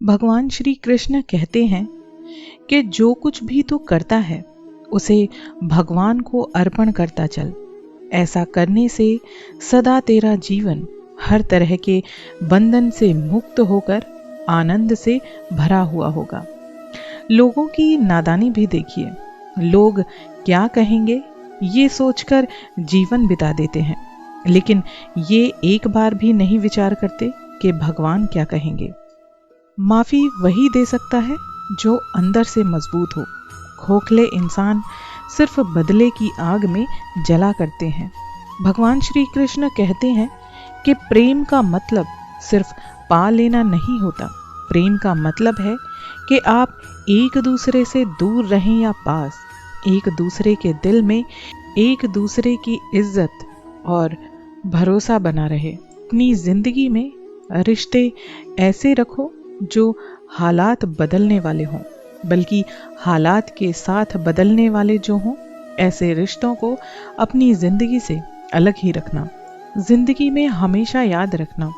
भगवान श्री कृष्ण कहते हैं कि जो कुछ भी तू करता है उसे भगवान को अर्पण करता चल। ऐसा करने से सदा तेरा जीवन हर तरह के बंधन से मुक्त होकर आनंद से भरा हुआ होगा। लोगों की नादानी भी देखिए, लोग क्या कहेंगे ये सोचकर जीवन बिता देते हैं, लेकिन ये एक बार भी नहीं विचार करते कि भगवान क्या कहेंगे। माफी वही दे सकता है जो अंदर से मजबूत हो। खोखले इंसान सिर्फ बदले की आग में जला करते हैं। भगवान श्री कृष्ण कहते हैं कि प्रेम का मतलब सिर्फ पा लेना नहीं होता। प्रेम का मतलब है कि आप एक दूसरे से दूर रहें या पास, एक दूसरे के दिल में एक दूसरे की इज्जत और भरोसा बना रहे। अपनी जिंदगी में रिश्ते ऐसे रखो जो हालात बदलने वाले हों, बल्कि हालात के साथ बदलने वाले जो हों, ऐसे रिश्तों को अपनी जिंदगी से अलग ही रखना। जिंदगी में हमेशा याद रखना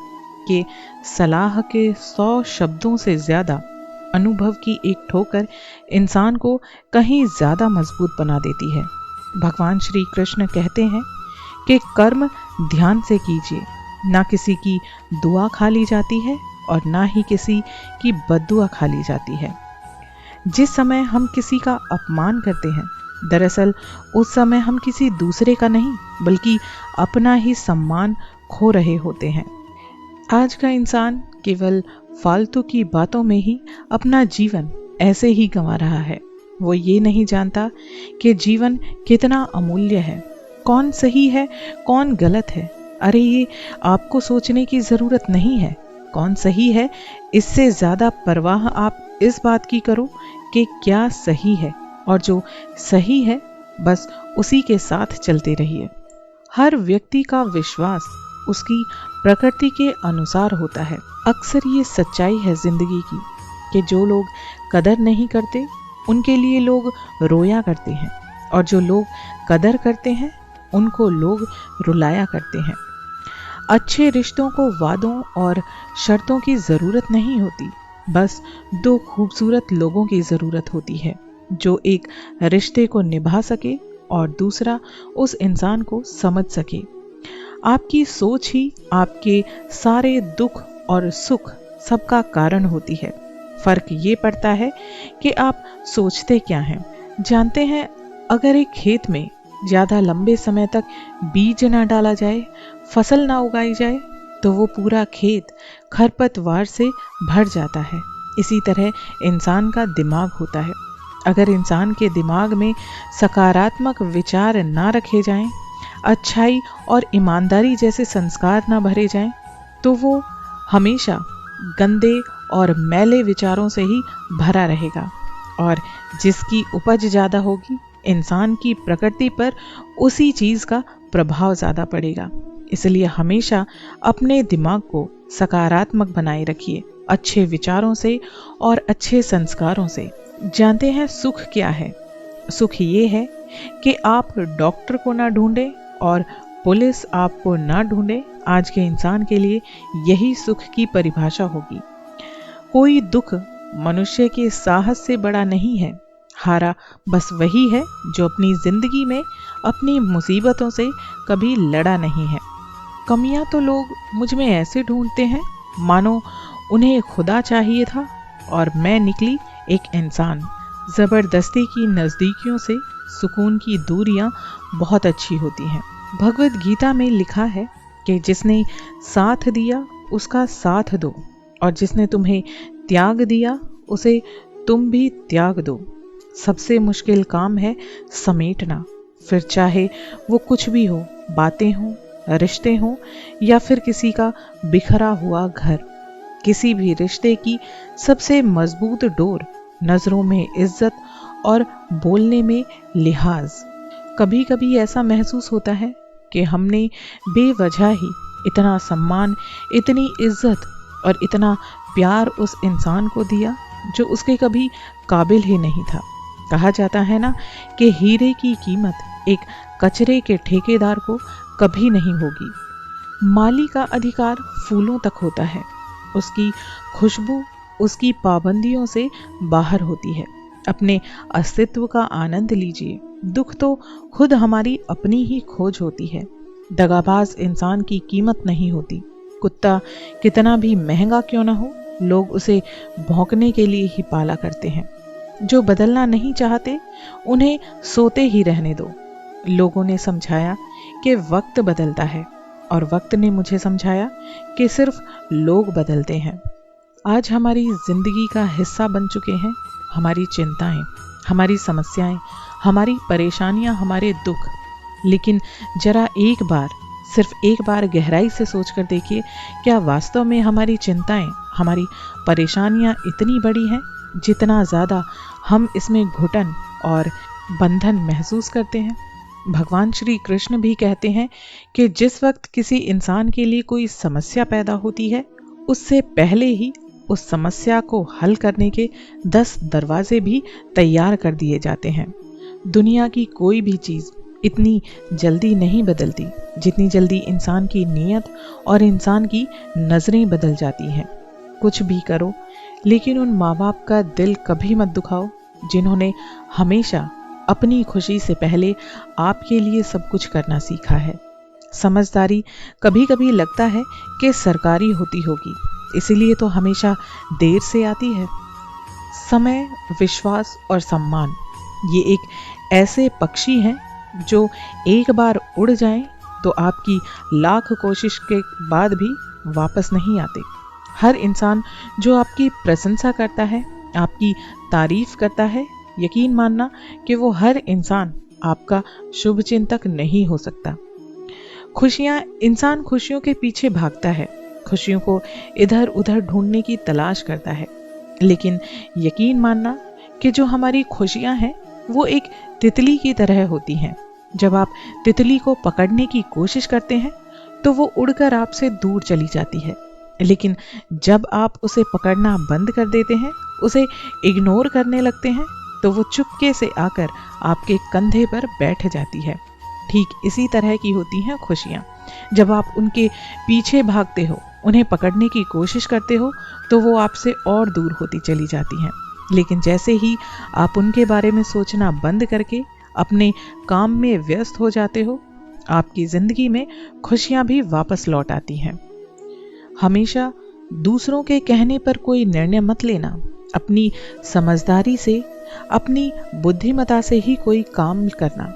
कि सलाह के 100 शब्दों से ज्यादा अनुभव की एक ठोकर इंसान को कहीं ज्यादा मजबूत बना देती है। भगवान श्री कृष्ण कहते हैं कि कर्म ध्यान से कीजिए, ना किसी की दुआ खा ली जाती है और ना ही किसी की बद्दुआ खा ली जाती है। जिस समय हम किसी का अपमान करते हैं, दरअसल उस समय हम किसी दूसरे का नहीं बल्कि अपना ही सम्मान खो रहे होते हैं। आज का इंसान केवल फालतू की बातों में ही अपना जीवन ऐसे ही गंवा रहा है। वो ये नहीं जानता कि जीवन कितना अमूल्य है, कौन सही है कौन गलत है। अरे ये आपको सोचने की जरूरत नहीं है कौन सही है, इससे ज्यादा परवाह आप इस बात की करो कि क्या सही है, और जो सही है बस उसी के साथ चलते रहिए। हर व्यक्ति का विश्वास उसकी प्रकृति के अनुसार होता है। अक्सर ये सच्चाई है जिंदगी की कि जो लोग कदर नहीं करते उनके लिए लोग रोया करते हैं, और जो लोग कदर करते हैं उनको लोग रुलाया करते हैं। अच्छे रिश्तों को वादों और शर्तों की जरूरत नहीं होती, बस 2 खूबसूरत लोगों की जरूरत होती है जो एक रिश्ते को निभा सके और दूसरा उस इंसान को समझ सके। आपकी सोच ही आपके सारे दुख और सुख सबका कारण होती है। फर्क ये पड़ता है कि आप सोचते क्या हैं। जानते हैं, अगर एक खेत में ज्यादा लंबे समय तक बीज ना डाला जाए, फसल ना उगाई जाए, तो वो पूरा खेत खरपतवार से भर जाता है। इसी तरह इंसान का दिमाग होता है। अगर इंसान के दिमाग में सकारात्मक विचार ना रखे जाएं, अच्छाई और ईमानदारी जैसे संस्कार ना भरे जाएं, तो वो हमेशा गंदे और मैले विचारों से ही भरा रहेगा, और जिसकी उपज ज्यादा होगी, इंसान की प्रकृति पर उसी चीज का प्रभाव ज्यादा पड़ेगा। इसलिए हमेशा अपने दिमाग को सकारात्मक बनाए रखिए, अच्छे विचारों से और अच्छे संस्कारों से। जानते हैं सुख क्या है? सुख ये है कि आप डॉक्टर को ना ढूंढें और पुलिस आपको ना ढूंढे। आज के इंसान के लिए यही सुख की परिभाषा होगी। कोई दुख मनुष्य के साहस से बड़ा नहीं है। हारा बस वही है जो अपनी जिंदगी में अपनी मुसीबतों से कभी लड़ा नहीं है। कमियां तो लोग मुझ में ऐसे ढूंढते हैं मानो उन्हें खुदा चाहिए था और मैं निकली एक इंसान। जबरदस्ती की नजदीकियों से सुकून की दूरियां बहुत अच्छी होती हैं। भगवत गीता में लिखा है कि जिसने साथ दिया उसका साथ दो, और जिसने तुम्हें त्याग दिया उसे तुम भी त्याग दो। सबसे मुश्किल काम है समेटना, फिर चाहे वो कुछ भी हो, बातें हों, रिश्ते हों या फिर किसी का बिखरा हुआ घर। किसी भी रिश्ते की सबसे मजबूत डोर नजरों में इज्जत और बोलने में लिहाज। कभी कभी ऐसा महसूस होता है कि हमने बेवजह ही इतना सम्मान, इतनी इज्जत और इतना प्यार उस इंसान को दिया जो उसके कभी काबिल ही नहीं था। कहा जाता है ना कि हीरे की कीमत एक कचरे के ठेकेदार को कभी नहीं होगी। माली का अधिकार फूलों तक होता है, उसकी खुशबू उसकी पाबंदियों से बाहर होती है। अपने अस्तित्व का आनंद लीजिए। दुख तो खुद हमारी अपनी ही खोज होती है। दगाबाज इंसान की कीमत नहीं होती। कुत्ता कितना भी महंगा क्यों ना हो, लोग उसे भौंकने के लिए ही पाला करते हैं। जो बदलना नहीं चाहते उन्हें सोते ही रहने दो। लोगों ने समझाया कि वक्त बदलता है, और वक्त ने मुझे समझाया कि सिर्फ लोग बदलते हैं। आज हमारी जिंदगी का हिस्सा बन चुके हैं हमारी चिंताएं, हमारी समस्याएं, हमारी परेशानियां, हमारे दुख। लेकिन जरा एक बार, सिर्फ एक बार गहराई से सोचकर देखिए, क्या वास्तव में हमारी चिंताएं, हमारी परेशानियां इतनी बड़ी हैं जितना ज़्यादा हम इसमें घुटन और बंधन महसूस करते हैं? भगवान श्री कृष्ण भी कहते हैं कि जिस वक्त किसी इंसान के लिए कोई समस्या पैदा होती है, उससे पहले ही उस समस्या को हल करने के 10 दरवाजे भी तैयार कर दिए जाते हैं। दुनिया की कोई भी चीज़ इतनी जल्दी नहीं बदलती जितनी जल्दी इंसान की नीयत और इंसान की नज़रें बदल जाती हैं। कुछ भी करो, लेकिन उन माँ बाप का दिल कभी मत दुखाओ जिन्होंने हमेशा अपनी खुशी से पहले आपके लिए सब कुछ करना सीखा है। समझदारी कभी कभी लगता है कि सरकारी होती होगी, इसीलिए तो हमेशा देर से आती है। समय, विश्वास और सम्मान, ये एक ऐसे पक्षी हैं जो एक बार उड़ जाएं तो आपकी लाख कोशिश के बाद भी वापस नहीं आते। हर इंसान जो आपकी प्रशंसा करता है, आपकी तारीफ करता है, यकीन मानना कि वो हर इंसान आपका शुभचिंतक नहीं हो सकता। इंसान खुशियों के पीछे भागता है, खुशियों को इधर उधर ढूंढने की तलाश करता है। लेकिन यकीन मानना कि जो हमारी खुशियां हैं वो एक तितली की तरह होती हैं। जब आप तितली को पकड़ने की कोशिश करते हैं तो वो उड़कर आपसे दूर चली जाती है, लेकिन जब आप उसे पकड़ना बंद कर देते हैं, उसे इग्नोर करने लगते हैं, तो वो चुपके से आकर आपके कंधे पर बैठ जाती है। ठीक इसी तरह की होती हैं खुशियाँ। जब आप उनके पीछे भागते हो, उन्हें पकड़ने की कोशिश करते हो, तो वो आपसे और दूर होती चली जाती हैं। लेकिन जैसे ही आप उनके बारे में सोचना बंद करके अपने काम में व्यस्त हो जाते हो, आपकी जिंदगी में खुशियां भी वापस लौट आती हैं। हमेशा दूसरों के कहने पर कोई निर्णय मत लेना। अपनी समझदारी से, अपनी बुद्धिमत्ता से ही कोई काम करना,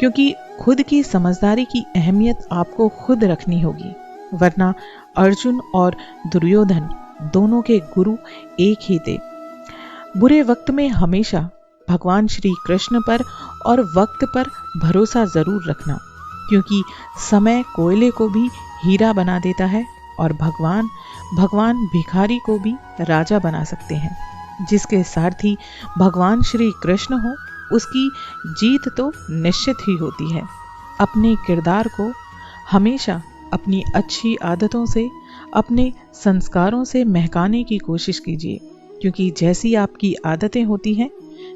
क्योंकि खुद की समझदारी की अहमियत आपको खुद रखनी होगी, वरना अर्जुन और दुर्योधन दोनों के गुरु एक ही थे। बुरे वक्त में हमेशा भगवान श्री कृष्ण पर और वक्त पर भरोसा जरूर रखना, क्योंकि समय कोयले को भी हीरा बना देता है और भगवान भिखारी को भी राजा बना सकते हैं। जिसके सारथी भगवान श्री कृष्ण हो, उसकी जीत तो निश्चित ही होती है। अपने किरदार को हमेशा अपनी अच्छी आदतों से, अपने संस्कारों से महकाने की कोशिश कीजिए, क्योंकि जैसी आपकी आदतें होती हैं,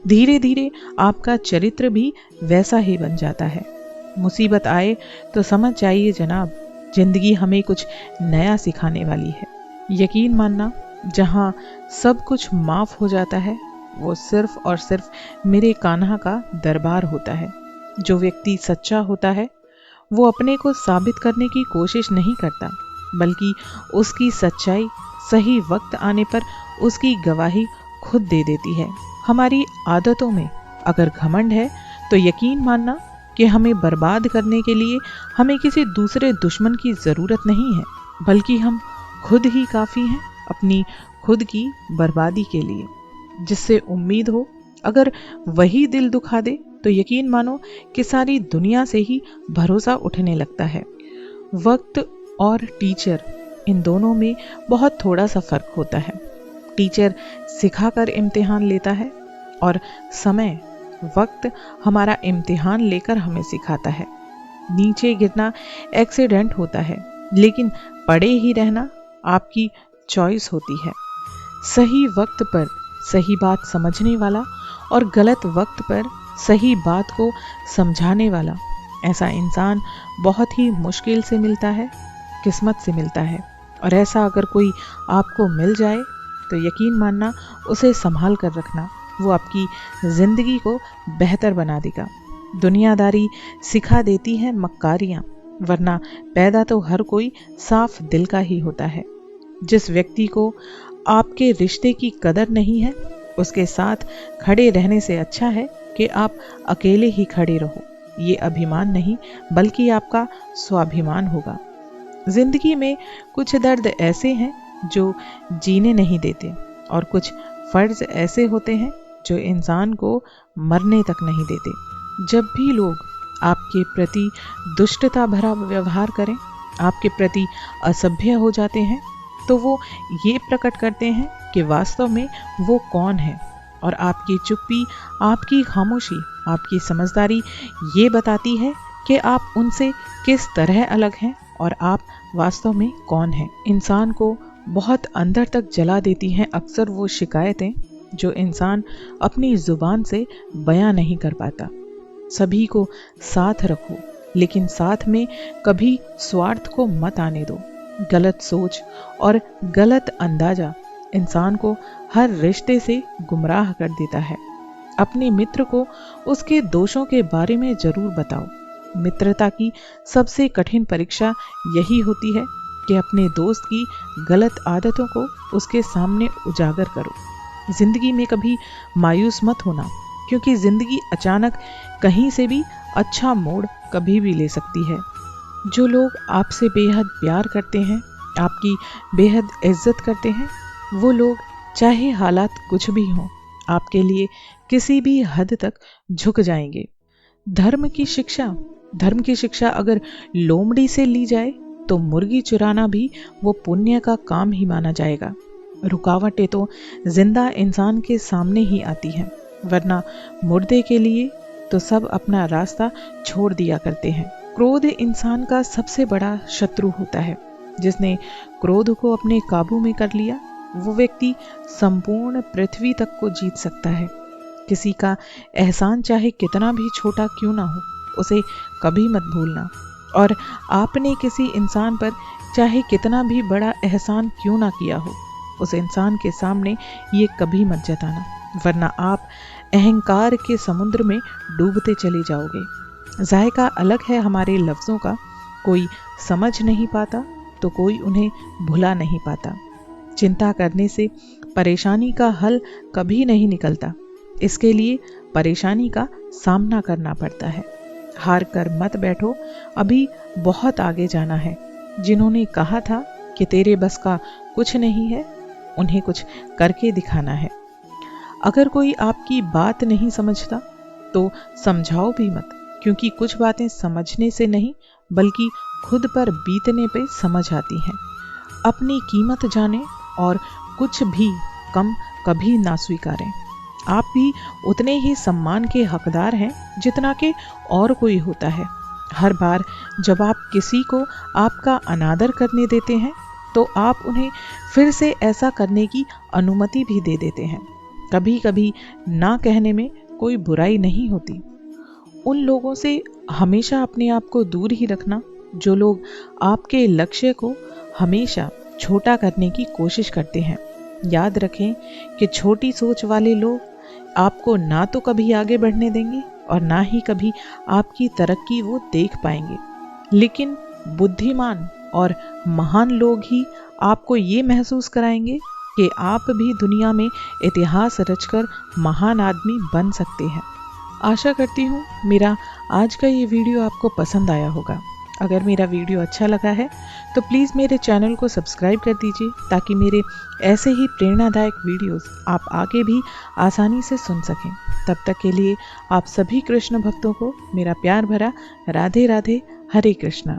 धीरे धीरे आपका चरित्र भी वैसा ही बन जाता है। मुसीबत आए तो समझ जाइए जनाब, जिंदगी हमें कुछ नया सिखाने वाली है। यकीन मानना, जहाँ सब कुछ माफ हो जाता है, वो सिर्फ और सिर्फ मेरे कान्हा का दरबार होता है। जो व्यक्ति सच्चा होता है वो अपने को साबित करने की कोशिश नहीं करता, बल्कि उसकी सच्चाई सही वक्त आने पर उसकी गवाही खुद दे देती है। हमारी आदतों में अगर घमंड है तो यकीन मानना कि हमें बर्बाद करने के लिए हमें किसी दूसरे दुश्मन की ज़रूरत नहीं है, बल्कि हम खुद ही काफ़ी हैं अपनी खुद की बर्बादी के लिए। जिससे उम्मीद हो, अगर वही दिल दुखा दे तो यकीन मानो कि सारी दुनिया से ही भरोसा उठने लगता है। वक्त और टीचर, इन दोनों में बहुत थोड़ा सा फर्क होता है। टीचर सिखाकर इम्तिहान लेता है और समय, वक्त हमारा इम्तिहान लेकर हमें सिखाता है। नीचे गिरना एक्सीडेंट होता है, लेकिन पड़े ही रहना आपकी चॉइस होती है। सही वक्त पर सही बात समझने वाला और गलत वक्त पर सही बात को समझाने वाला, ऐसा इंसान बहुत ही मुश्किल से मिलता है, किस्मत से मिलता है। और ऐसा अगर कोई आपको मिल जाए तो यकीन मानना, उसे संभाल कर रखना, वो आपकी जिंदगी को बेहतर बना देगा। दुनियादारी सिखा देती है मक्कारियां, वरना पैदा तो हर कोई साफ दिल का ही होता है। जिस व्यक्ति को आपके रिश्ते की कदर नहीं है, उसके साथ खड़े रहने से अच्छा है कि आप अकेले ही खड़े रहो। ये अभिमान नहीं बल्कि आपका स्वाभिमान होगा। जिंदगी में कुछ दर्द ऐसे हैं जो जीने नहीं देते, और कुछ फर्ज ऐसे होते हैं जो इंसान को मरने तक नहीं देते। जब भी लोग आपके प्रति दुष्टता भरा व्यवहार करें, आपके प्रति असभ्य हो जाते हैं, तो वो ये प्रकट करते हैं कि वास्तव में वो कौन है। और आपकी चुप्पी, आपकी खामोशी, आपकी समझदारी ये बताती है कि आप उनसे किस तरह अलग हैं और आप वास्तव में कौन हैं। इंसान को बहुत अंदर तक जला देती हैं अक्सर वो शिकायतें जो इंसान अपनी जुबान से बयां नहीं कर पाता। सभी को साथ रखो, लेकिन साथ में कभी स्वार्थ को मत आने दो। गलत सोच और गलत अंदाजा इंसान को हर रिश्ते से गुमराह कर देता है। अपने मित्र को उसके दोषों के बारे में जरूर बताओ। मित्रता की सबसे कठिन परीक्षा यही होती है कि अपने दोस्त की गलत आदतों को उसके सामने उजागर करो। जिंदगी में कभी मायूस मत होना, क्योंकि जिंदगी अचानक कहीं से भी अच्छा मोड़ कभी भी ले सकती है। जो लोग आपसे बेहद प्यार करते हैं, आपकी बेहद इज्जत करते हैं, वो लोग चाहे हालात कुछ भी हों, आपके लिए किसी भी हद तक झुक जाएंगे। धर्म की शिक्षा अगर लोमड़ी से ली जाए तो मुर्गी चुराना भी वो पुण्य का काम ही माना जाएगा। रुकावटें तो जिंदा इंसान के सामने ही आती हैं, वरना मुर्दे के लिए तो सब अपना रास्ता छोड़ दिया करते हैं। क्रोध इंसान का सबसे बड़ा शत्रु होता है। जिसने क्रोध को अपने काबू में कर लिया, वो व्यक्ति संपूर्ण पृथ्वी तक को जीत सकता है। किसी का एहसान चाहे कितना भी छोटा क्यों ना हो, उसे कभी मत भूलना। और आपने किसी इंसान पर चाहे कितना भी बड़ा एहसान क्यों ना किया हो, उस इंसान के सामने ये कभी मत जताना, वरना आप अहंकार के समुद्र में डूबते चले जाओगे। जायका अलग है हमारे लफ्ज़ों का, कोई समझ नहीं पाता तो कोई उन्हें भुला नहीं पाता। चिंता करने से परेशानी का हल कभी नहीं निकलता, इसके लिए परेशानी का सामना करना पड़ता है। हार कर मत बैठो, अभी बहुत आगे जाना है। जिन्होंने कहा था कि तेरे बस का कुछ नहीं है, उन्हें कुछ करके दिखाना है। अगर कोई आपकी बात नहीं समझता तो समझाओ भी मत, क्योंकि कुछ बातें समझने से नहीं बल्कि खुद पर बीतने पे समझ आती हैं। अपनी कीमत जाने और कुछ भी कम कभी ना स्वीकारें। आप भी उतने ही सम्मान के हकदार हैं जितना कि और कोई होता है। हर बार जब आप किसी को आपका अनादर करने देते हैं तो आप उन्हें फिर से ऐसा करने की अनुमति भी दे देते हैं। कभी कभी ना कहने में कोई बुराई नहीं होती। उन लोगों से हमेशा अपने आप को दूर ही रखना जो लोग आपके लक्ष्य को हमेशा छोटा करने की कोशिश करते हैं। याद रखें कि छोटी सोच वाले लोग आपको ना तो कभी आगे बढ़ने देंगे और ना ही कभी आपकी तरक्की वो देख पाएंगे। लेकिन बुद्धिमान और महान लोग ही आपको ये महसूस कराएंगे कि आप भी दुनिया में इतिहास रचकर महान आदमी बन सकते हैं। आशा करती हूँ मेरा आज का ये वीडियो आपको पसंद आया होगा। अगर मेरा वीडियो अच्छा लगा है तो प्लीज़ मेरे चैनल को सब्सक्राइब कर दीजिए, ताकि मेरे ऐसे ही प्रेरणादायक वीडियोस आप आगे भी आसानी से सुन सकें। तब तक के लिए आप सभी कृष्ण भक्तों को मेरा प्यार भरा राधे राधे, हरे कृष्णा।